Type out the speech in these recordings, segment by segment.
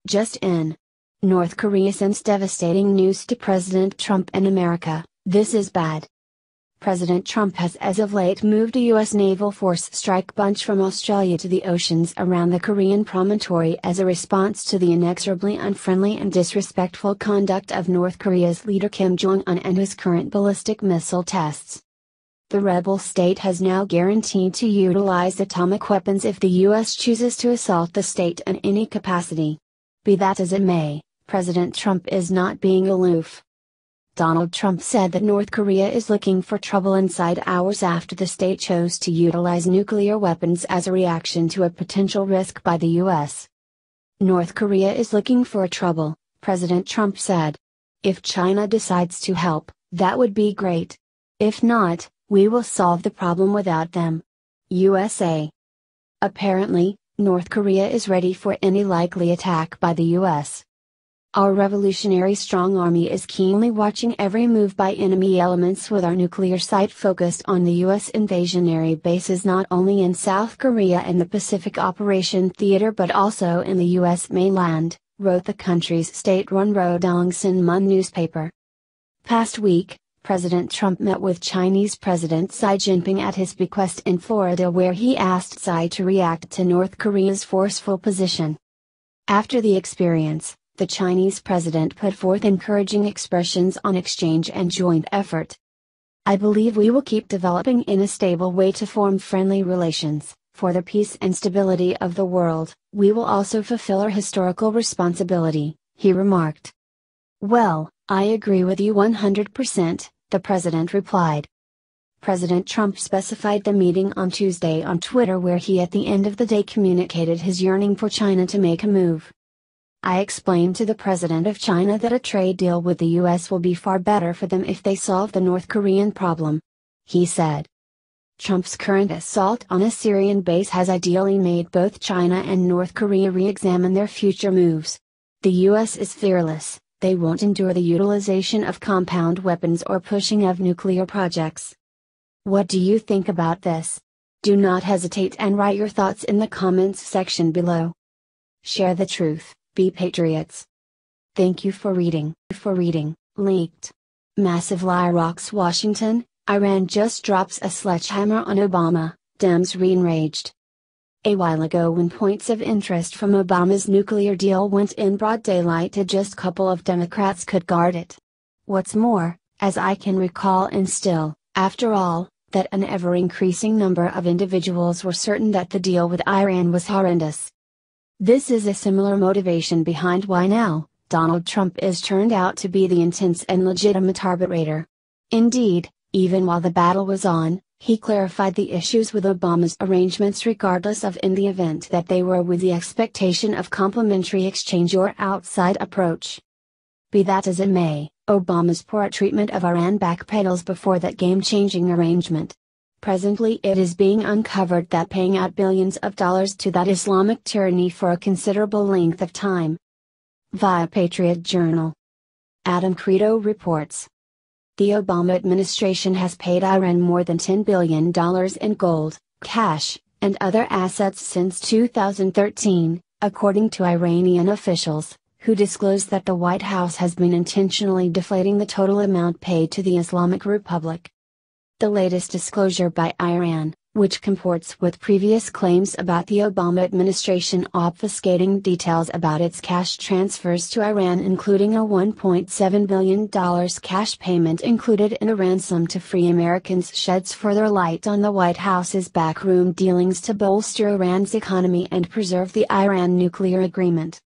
Just in. North Korea sends devastating news to President Trump and America, this is bad. President Trump has as of late moved a U.S. naval force strike bunch from Australia to the oceans around the Korean promontory as a response to the inexorably unfriendly and disrespectful conduct of North Korea's leader Kim Jong Un and his current ballistic missile tests. The rebel state has now guaranteed to utilize atomic weapons if the U.S. chooses to assault the state in any capacity. Be that as it may, President Trump is not being aloof. Donald Trump said that North Korea is looking for trouble inside hours after the state chose to utilize nuclear weapons as a reaction to a potential risk by the U.S. North Korea is looking for trouble, President Trump said. If China decides to help, that would be great. If not, we will solve the problem without them. USA. Apparently, North Korea is ready for any likely attack by the U.S. Our revolutionary strong army is keenly watching every move by enemy elements with our nuclear sight focused on the U.S. invasionary bases not only in South Korea and the Pacific Operation Theater but also in the U.S. mainland, wrote the country's state-run Rodong Sinmun newspaper. Past week, President Trump met with Chinese President Xi Jinping at his bequest in Florida where he asked Xi to react to North Korea's forceful position. After the experience, the Chinese president put forth encouraging expressions on exchange and joint effort. I believe we will keep developing in a stable way to form friendly relations, for the peace and stability of the world. We will also fulfill our historical responsibility, he remarked. Well, I agree with you 100%, the president replied. President Trump specified the meeting on Tuesday on Twitter where he at the end of the day communicated his yearning for China to make a move. I explained to the President of China that a trade deal with the U.S. will be far better for them if they solve the North Korean problem, he said. Trump's current assault on a Syrian base has ideally made both China and North Korea re-examine their future moves. The U.S. is fearless, they won't endure the utilization of compound weapons or pushing of nuclear projects. What do you think about this? Do not hesitate and write your thoughts in the comments section below. Share the truth. Be patriots. Thank you for reading. Leaked. Massive lie rocks Washington, Iran just drops a sledgehammer on Obama, Dems re-enraged. A while ago when points of interest from Obama's nuclear deal went in broad daylight just a couple of Democrats could guard it. What's more, as I can recall and still, after all, that an ever-increasing number of individuals were certain that the deal with Iran was horrendous. This is a similar motivation behind why now, Donald Trump is turned out to be the intense and legitimate arbitrator. Indeed, even while the battle was on, he clarified the issues with Obama's arrangements regardless of in the event that they were with the expectation of complimentary exchange or outside approach. Be that as it may, Obama's poor treatment of Iran backpedals before that game-changing arrangement. Presently it is being uncovered that paying out billions of dollars to that Islamic tyranny for a considerable length of time. Via Patriot Journal. Adam Credo reports. The Obama administration has paid Iran more than $10 billion in gold, cash, and other assets since 2013, according to Iranian officials, who disclosed that the White House has been intentionally deflating the total amount paid to the Islamic Republic. The latest disclosure by Iran, which comports with previous claims about the Obama administration obfuscating details about its cash transfers to Iran, including a $1.7 billion cash payment included in a ransom to free Americans, sheds further light on the White House's backroom dealings to bolster Iran's economy and preserve the Iran nuclear agreement.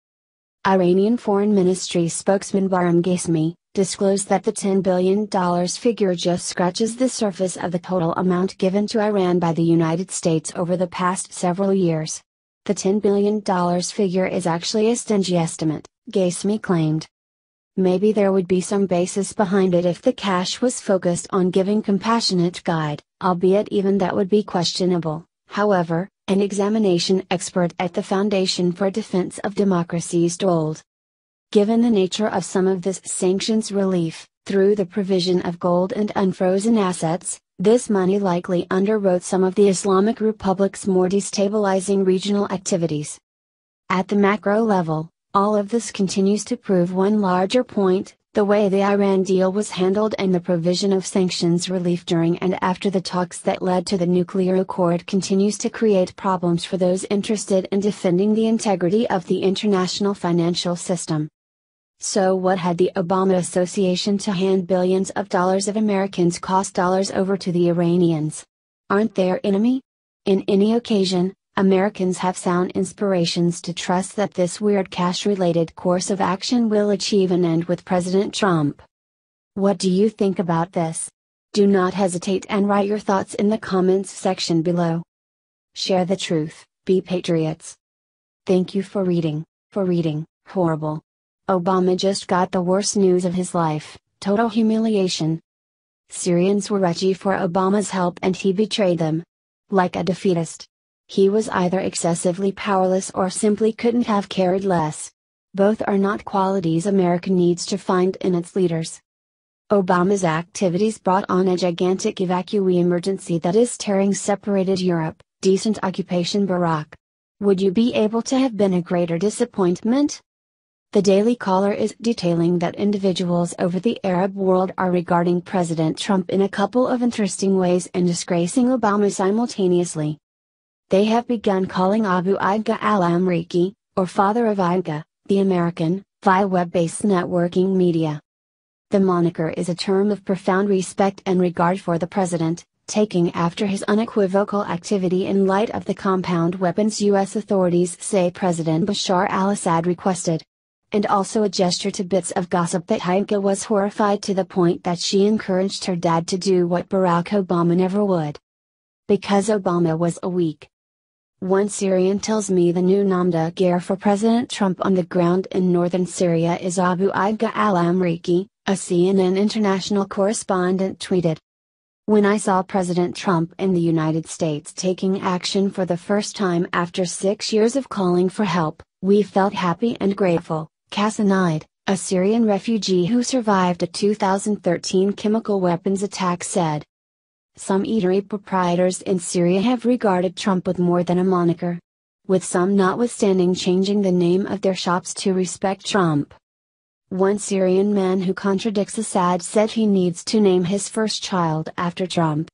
Iranian Foreign Ministry spokesman Bahram Ghasemi disclosed that the $10 billion figure just scratches the surface of the total amount given to Iran by the United States over the past several years. The $10 billion figure is actually a stingy estimate, Ghasemi claimed. Maybe there would be some basis behind it if the cash was focused on giving compassionate guide, albeit even that would be questionable. However, an examination expert at the Foundation for Defense of Democracy told. Given the nature of some of this sanctions relief, through the provision of gold and unfrozen assets, this money likely underwrote some of the Islamic Republic's more destabilizing regional activities. At the macro level, All of this continues to prove one larger point: the way the Iran deal was handled and the provision of sanctions relief during and after the talks that led to the nuclear accord continues to create problems for those interested in defending the integrity of the international financial system. So what had the Obama Association to hand billions of dollars of Americans' cost dollars over to the Iranians? Aren't they our enemy? In any occasion, Americans have sound inspirations to trust that this weird cash-related course of action will achieve an end with President Trump. What do you think about this? Do not hesitate and write your thoughts in the comments section below. Share the truth, be patriots. Thank you for reading. Horrible. Obama just got the worst news of his life, total humiliation. Syrians were ready for Obama's help and he betrayed them. Like a defeatist. He was either excessively powerless or simply couldn't have cared less. Both are not qualities America needs to find in its leaders. Obama's activities brought on a gigantic evacuee emergency that is tearing separated Europe. Decent occupation Barack. Would you be able to have been a greater disappointment? The Daily Caller is detailing that individuals over the Arab world are regarding President Trump in a couple of interesting ways and disgracing Obama simultaneously. They have begun calling Abu Aidga al-Amriki, or Father of Aidga, the American, via web-based networking media. The moniker is a term of profound respect and regard for the president, taking after his unequivocal activity in light of the compound weapons U.S. authorities say President Bashar al-Assad requested. And also a gesture to bits of gossip that Aidga was horrified to the point that she encouraged her dad to do what Barack Obama never would. Because Obama was a weak. One Syrian tells me the new nom de guerre for President Trump on the ground in northern Syria is Abu Aidga al-Amriki, a CNN international correspondent tweeted. When I saw President Trump in the United States taking action for the first time after 6 years of calling for help, we felt happy and grateful, Kasanaid, a Syrian refugee who survived a 2013 chemical weapons attack said. Some eatery proprietors in Syria have regarded Trump with more than a moniker. With some notwithstanding changing the name of their shops to respect Trump. One Syrian man who contradicts Assad said he needs to name his first child after Trump.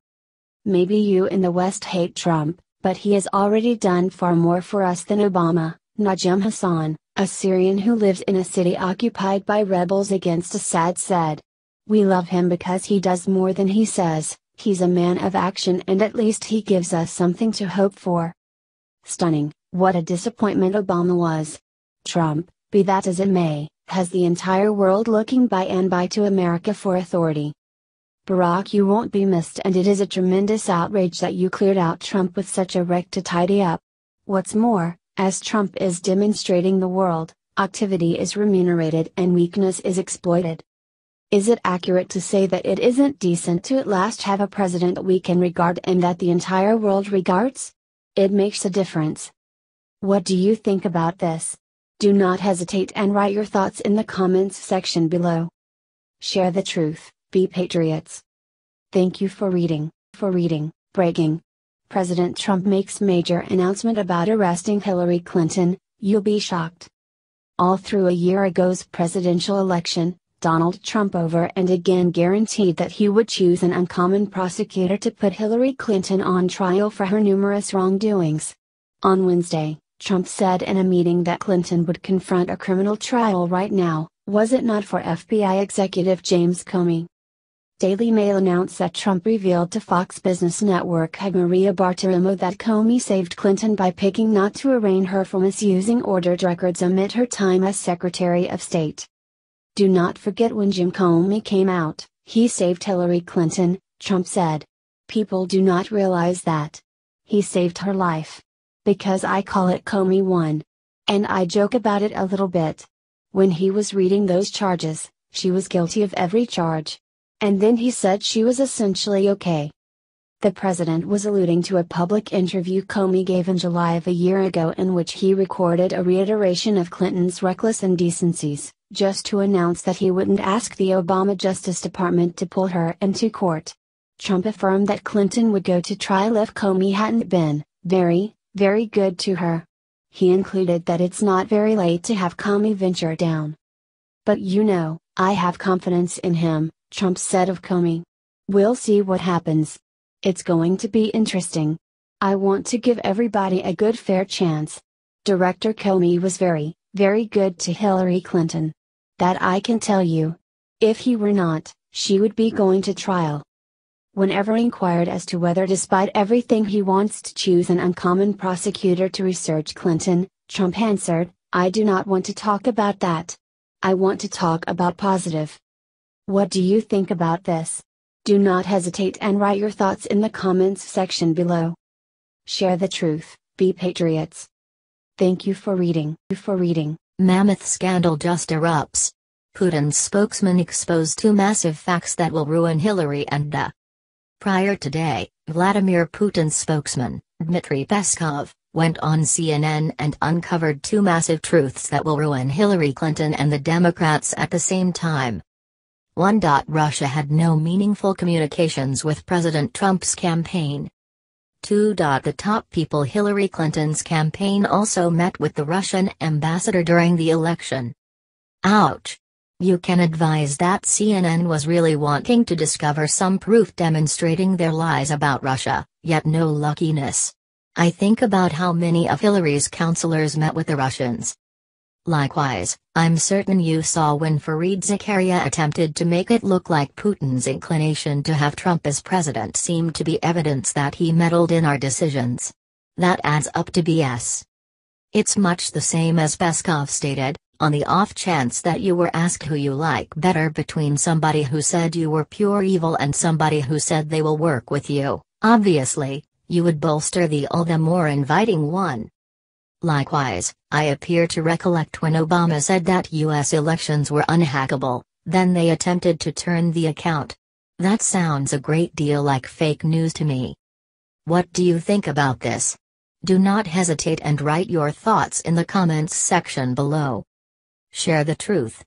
Maybe you in the West hate Trump, but he has already done far more for us than Obama, Najim Hassan, a Syrian who lives in a city occupied by rebels against Assad said. We love him because he does more than he says, he's a man of action and at least he gives us something to hope for. Stunning, what a disappointment Obama was. Trump, be that as it may, has the entire world looking by and by to America for authority. Barack, you won't be missed, and it is a tremendous outrage that you cleared out Trump with such a wreck to tidy up. What's more, as Trump is demonstrating the world, activity is remunerated and weakness is exploited. Is it accurate to say that it isn't decent to at last have a president we can regard and that the entire world regards? It makes a difference. What do you think about this? Do not hesitate and write your thoughts in the comments section below. Share the truth, be patriots. Thank you for reading. Breaking. President Trump makes major announcement about arresting Hillary Clinton, you'll be shocked. All through a year ago's presidential election, Donald Trump over and again guaranteed that he would choose an uncommon prosecutor to put Hillary Clinton on trial for her numerous wrongdoings. On Wednesday, Trump said in a meeting that Clinton would confront a criminal trial right now, was it not for FBI executive James Comey? Daily Mail announced that Trump revealed to Fox Business Network head Maria Bartiromo that Comey saved Clinton by picking not to arraign her for misusing ordered records amid her time as Secretary of State. Do not forget when Jim Comey came out, he saved Hillary Clinton, Trump said. People do not realize that. He saved her life. Because I call it Comey 1. And I joke about it a little bit. When he was reading those charges, she was guilty of every charge. And then he said she was essentially okay. The president was alluding to a public interview Comey gave in July of a year ago in which he recorded a reiteration of Clinton's reckless indecencies, just to announce that he wouldn't ask the Obama Justice Department to pull her into court. Trump affirmed that Clinton would go to trial if Comey hadn't been very, very good to her. He included that it's not very late to have Comey venture down. But I have confidence in him, Trump said of Comey. We'll see what happens. It's going to be interesting. I want to give everybody a good fair chance. Director Comey was very, very good to Hillary Clinton. That I can tell you. If he were not, she would be going to trial. Whenever inquired as to whether despite everything he wants to choose an uncommon prosecutor to research Clinton, Trump answered, "I do not want to talk about that. I want to talk about positive." What do you think about this? Do not hesitate and write your thoughts in the comments section below. Share the truth, be patriots. Thank you for reading. Mammoth scandal just erupts. Putin's spokesman exposed two massive facts that will ruin Hillary and the. Prior today, Vladimir Putin's spokesman, Dmitry Peskov, went on CNN and uncovered two massive truths that will ruin Hillary Clinton and the Democrats at the same time. 1. Russia had no meaningful communications with President Trump's campaign. 2. The top people Hillary Clinton's campaign also met with the Russian ambassador during the election. Ouch! You can advise that CNN was really wanting to discover some proof demonstrating their lies about Russia, yet no luckiness. I think about how many of Hillary's counselors met with the Russians. Likewise, I'm certain you saw when Fareed Zakaria attempted to make it look like Putin's inclination to have Trump as president seemed to be evidence that he meddled in our decisions. That adds up to BS. It's much the same as Peskov stated, on the off chance that you were asked who you like better between somebody who said you were pure evil and somebody who said they will work with you, obviously, you would bolster the all the more inviting one. Likewise, I appear to recollect when Obama said that U.S. elections were unhackable, then they attempted to turn the account. That sounds a great deal like fake news to me. What do you think about this? Do not hesitate and write your thoughts in the comments section below. Share the truth.